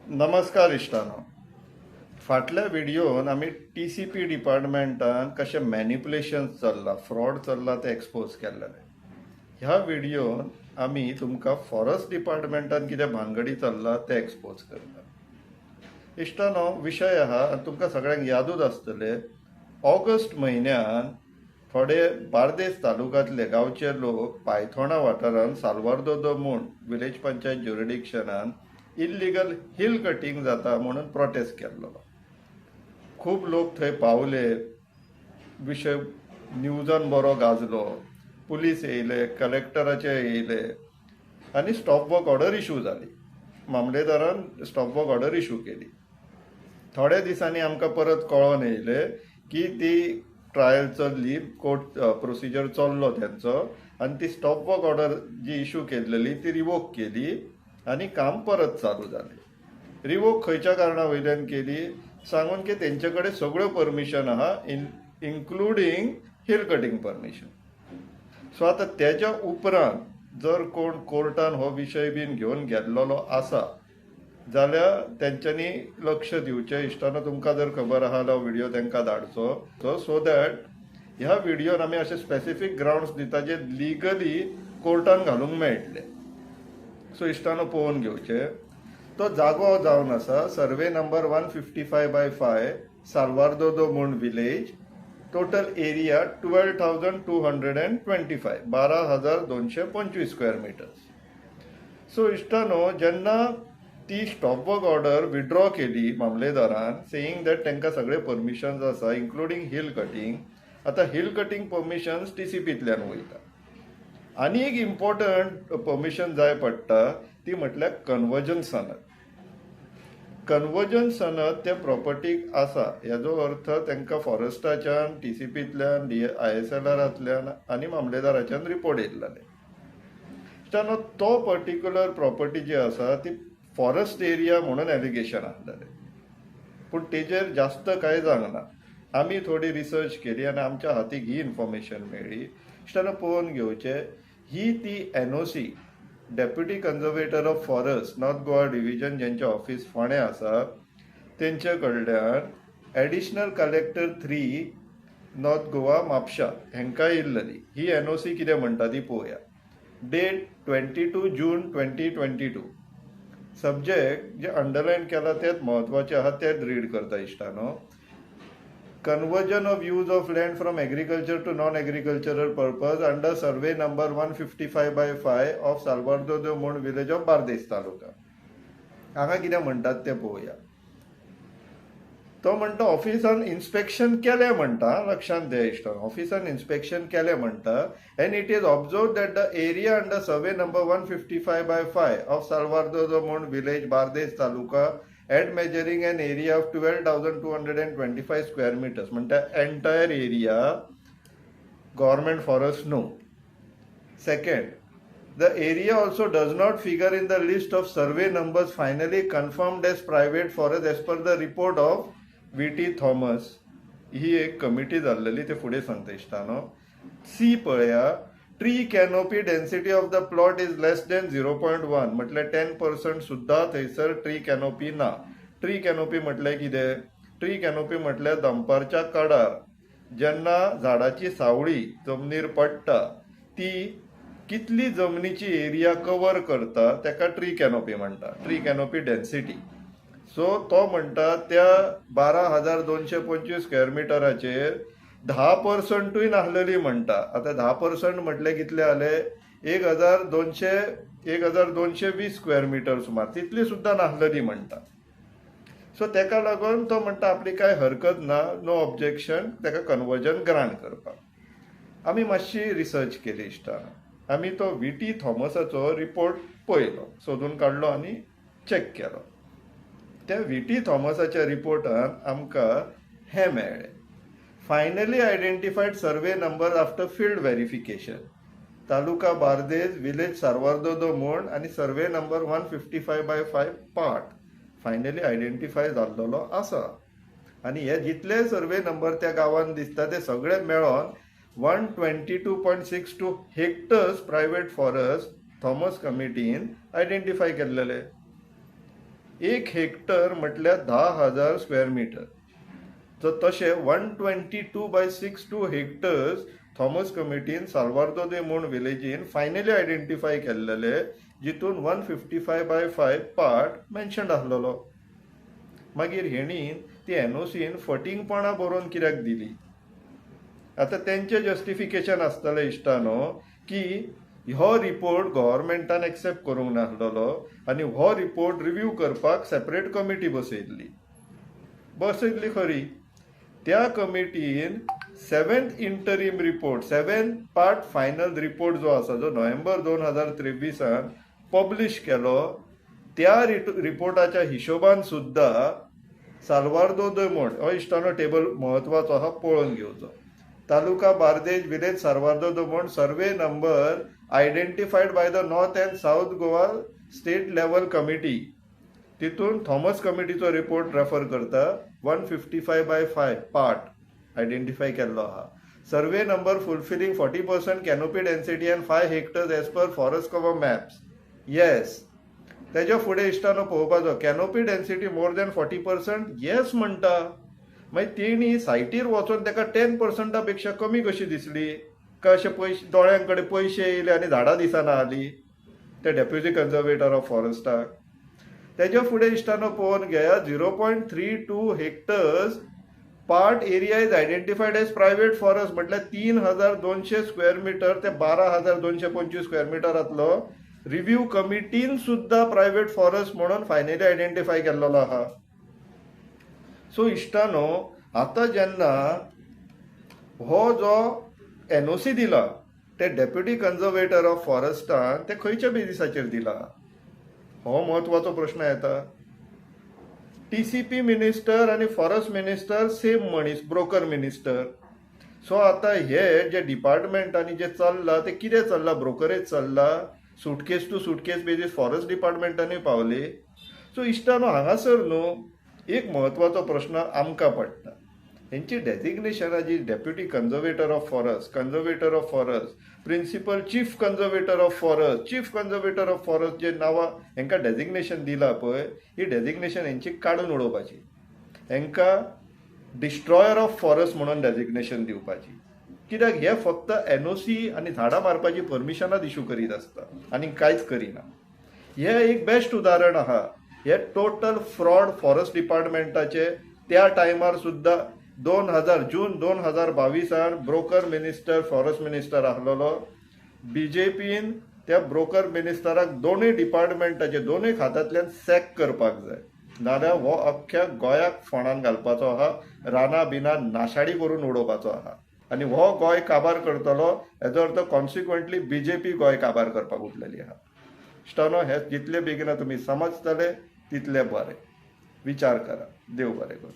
नमस्कार इश्टानो. फाटल्या व्हिडिओन आम्ही TCP डिपार्टमेंटान कशें मॅनिपुलेशन्स चल्ला, फ्रॉड चल्ला ते एक्सपोज केल्लेले. ह्या व्हिडिओन आमी तुमकां फॉरेस्ट डिपार्टमेंटान कितें भानगडी चल्ला ते एक्सपोज करता. इश्टानो, विशय आहा आनी तुमकां सगळ्यांक यादूच आसतले, ऑगस्ट म्हयन्यान थोडे बार्देस तालुक्यांतले गांवचे लोक पायथोणा वाठारांत साल्वार्दो दो मूण विलेज पंचायत ज्युरिडिक्शनान इल्लिगल हिल कटिंग जाता म्हणून प्रोटेस्ट केल्लो. खूब लोक थंय पावले, विशय न्यूजान बरो गाजलो, पुलीस येयले, कलेक्टराचे येयले आनी स्टॉप वर्क ऑर्डर इशू जाली. मामलेदारान स्टॉप वर्क ऑर्डर इशू केली. थोड्या दिसांनी आमकां परत कळोन येयले की ती ट्रायल चल्ली, कोर्ट प्रोसिजर चल्लो त्यांचो आनी ती स्टॉप वर्क ऑर्डर जी इशू केल्लेली ती रिवोक केली आनी काम परत चालू जालें. रिवोक खंयच्या कारणा वयल्यान केली सांगून की तेंचे कडेन सगळ्यो परमिशन आहा, including hill cutting permission. So आतां तेच्या उपरांत जर कोण कोर्टान हो विशय बीन घेवन गेल्लो आसा जाल्यार तेंच्यांनी लक्ष दिवचें. इश्टानो, तुमकां जर खबर आहा जाल्यार व्हिडिओ तांकां धाडचो सो दॅट ह्या व्हिडिओन आमी अशे स्पेसिफीक ग्रावंड्स दिता जे लिगली कोर्टान घालूंक मेळटले. सो इश्टानो, पळोवन घेवचे. तो जागो जावन आसा survey number 155/5 Salvador do Mundo village. Total area 12,225, 12,225 square metres. So इश्टानो, जेन्ना ती स्टॉप वर्क ऑर्डर विड्रॉ केली मामलेदारान, सेईंग दॅट तांकां सगळे परमिशन्स आसा इन्क्लुडींग हिल कटिंग. आतां हिल कटिंग परमिशन्स TCPंतल्यान वयता. आनी एक इम्पॉर्टंट परमिशन जाय पडटा ती म्हटल्यार कन्वर्जन सनद. कन्वर्जन सनद त्या प्रॉपर्टीक आसा हेजो अर्थ तांकां फॉरेस्टाच्यान, TCPंतल्यान, ISLRंतल्यान आनी मामलेदाराच्यान रिपोर्ट येयल्लेले. तेन्ना तो पर्टिक्युलर प्रॉपर्टी जी आसा ती फॉरेस्ट एरिया म्हणून एलिगेशन आहलेले, पूण तेजेर जास्त कांय जावना. आमी थोडी रिसर्च केली आनी आमच्या हातीक ही इन्फॉर्मेशन मेळ्ळी. तेन्ना पळोवन घेवचे, ही ती NOC deputy conservator of forest north Goa division जेंचे ऑफिस फोंड्या आसा तेंचे कडल्यान एडिशनल कलेक्टर 3 नॉर्थ गोवा म्हापशा हेंकां येयल्ली. ही NOC कितें म्हणटा ती पळोवया. डेट 22 जून 2022. सब्जेक्ट जे अंडरलायन केला तेच महत्वाचे आहा, तेच रीड करता इश्टानो. Conversion of use of land from agriculture to non-agricultural purpose under survey number 155/5 of Salvador de Mon village of Bardes तालुका. हांगा कितें म्हणटात ते पळोवया. तो म्हणटा ऑफिसान इन्स्पेक्शन केलें म्हणटा, लक्षांत दे इश्ट, ऑफिसान इन्स्पेक्शन केलें म्हणटा, and it is observe that the area under survey number 155/5 of Salvador do Mundo village Bardez taluka at measuring an area of 12,225 square meters. म्हणटा एंटायर एरिया गव्हर्नमेंट फॉरेस्ट न्हू. Second, the area also does not figure in the list of survey numbers finally confirmed as private forest as per the report of VT Thomas. ही एक committee जाल्लेली, ते फुडें सांगता इश्टानो. सी पळया, tree canopy density of the plot is less than 0.1, म्हटल्यार 10% सुद्धा थंयसर ट्री कॅनोपी ना. ट्री कॅनोपी म्हटल्यार कितें? ट्री कॅनोपी म्हटल्यार दंपारच्या काडार जेन्ना झाडाची सावळी जमनीर पडटा ती कितली जमनीची एरिया कवर करता ताका ट्री कॅनोपी म्हणटा, ट्री कॅनोपी डेन्सिटी. सो तो म्हणटा त्या 12,225 स्क्वेअर मिटराचेर 10%य नासलेली म्हणटा. आता 10% म्हटले कितले जाले? 1,220 स्क्वेअर मिटर सुमार, तितली सुद्धा नासलेली म्हणटा. सो तेका लागून तो म्हणटा आपली काय हरकत ना, नो ऑब्जेक्शन, तेका कन्वर्जन ग्रांट करपाक. आमी मातशी रिसर्च केली इश्टानो. आमी तो VT थॉमसाचो रिपोर्ट पळयलो, सोदून काडलो आनी चॅक केलो. त्या VT थॉमसाच्या रिपोर्टान आमकां हें मेळ्ळें. Finally identified survey number after field verification. तालुका बार्देस, विलेज साल्वार्दो दो मूण आनी सर्वे नंबर 155/5 पार्ट फायनली आयडेंटिफाय जाल्लो आसा. आनी हे जितले सर्वे नंबर त्या गांवांत दिसता ते सगळे मेळोन 122.62 हेक्टर्स प्रायव्हेट फॉरेस्ट थॉमस कमिटीन आयडेंटिफाय केल्लेले. 1 हेक्टर म्हटल्यार 10,000 स्क्वेअर मिटर. तर तशें 122/62 हेक्टर्स थॉमस कमिटीन साल्वादोर दे मोंड विलेजीन फायनली आयडेंटिफाय केल्लेले, जितून 155/5 पार्ट मेन्शन्ड आसलेलो. मागीर हेणीन ती एनओसीन फटींगपणां बरोवन कित्याक दिली? आतां तेंचें जस्टिफिकेशन आसतलें इश्टानो की हो रिपोर्ट गव्हर्मेंटान एक्सेप्ट करूंक नासलेलो आनी हो रिपोर्ट रिव्यू करपाक सेपरेट कमिटी बसयल्ली खरी. त्या कमिटीन 7th interim report, 7 part final report जो आसा, जो नोव्हेंबर 2023 पब्लीश केलो, त्या रिपोर्टाच्या हिशोबान सुद्धा साल्वादोर दे मोंड हो इश्टानो टेबल म्हत्वाचो आहा, पळोवन घेवचो. Taluka Bardez village Salvador de Mundo survey number identified by the north and south Goa state level committee. तितून थॉमस कमिटीचो रिपोर्ट रेफर करता. 155/5 पार्ट आयडेंटिफाय केल्लो आहा. Survey number fulfilling 40% canopy density and 5 hectares as per forest cover maps. Yes. तेज्या फुडें इश्टानो पळोवपाचो, canopy density more than 40%. Yes म्हणटा. मागीर तेणी सायटीर वचोन ताका 10% पेक्षा कमी कशी दिसली? काय अशें पयशे दोळ्यां कडेन पयशे येयले आनी झाडां दिसना आली ते डेप्युटी कन्जर्वेटर ऑफ फॉरेस्टाक? तेज्या फुडें इश्टानो पळोवन घेया, 0.32 hectares part area is identified as private forest, म्हटल्यार 3,200 स्क्वेअर मिटर ते 12,225 स्क्वेअर मिटरांतलो रिव्यू कमिटीन सुद्धा प्रायव्हेट फॉरेस्ट म्हणून फायनली आयडेंटिफाय केल्लो आहा. सो इश्टानो, आतां जेन्ना हो जो एनओसी दिला ते डेप्युटी कन्जर्वेटर ऑफ फॉरेस्टान, ते खंयच्या बेजिसाचेर दिला? हो म्हत्वाचो प्रश्न येता. टीसीपी मिनिस्टर आणि फॉरेस्ट मिनिस्टर सेम मनीस, ब्रोकर मिनिस्टर. सो आता हे जे डिपार्टमेंटांनी जे चल्लां ते कितें चल्लां? ब्रोकरेज चल्ला. सुटकेस टू सुटकेस बेजीस फॉरेस्ट डिपार्टमेंटांनी पावली. सो इश्टानो, हांगासर न्हू एक म्हत्वाचो प्रश्न आमकां पडटा. हेंची डेजिग्नेशनां जी deputy conservator of forest, principal chief conservator of forest जे नांवां हेंकां डेजिग्नेशन दिलां पळय, ही डेजिग्नेशन हेंची काडून उडोवपाची. हेंकां डिस्ट्रॉयर ऑफ फॉरेस्ट म्हणून डेजिग्नेशन दिवपाची. कित्याक हे फक्त एनओसी आनी झाडां मारपाची परमिशनां इशू करीत आसता आनी कांयच करिना. हे एक बेस्ट उदाहरण आहा. हे टोटल फ्रॉड फॉरेस्ट डिपार्टमेंटाचे त्या टायमार सुद्धा जून 2022 ब्रोकर मिनिस्टर, फॉरेस्ट मिनिस्टर आसलेलो. बीजेपीन त्या ब्रोकर मिनिस्टराक दोनूय डिपार्टमेंटाचे दोनूय खात्यांतल्यान सॅक करपाक जाय, नाल्यार हो अख्ख्या गोंयाक फोंडान घालपाचो आहा, रानां बिनां नाशाडी करून उडोवपाचो आहा. आनी हो गोंय काबार करतलो, हेजो अर्थ कॉन्सिक्वेंटली बीजेपी गोंय काबार करपाक उठलेली आहा. इश्टानो, हे जितले बेगिना तुमी समजतले तितले बरें. विचार करा. देव बरें करूं.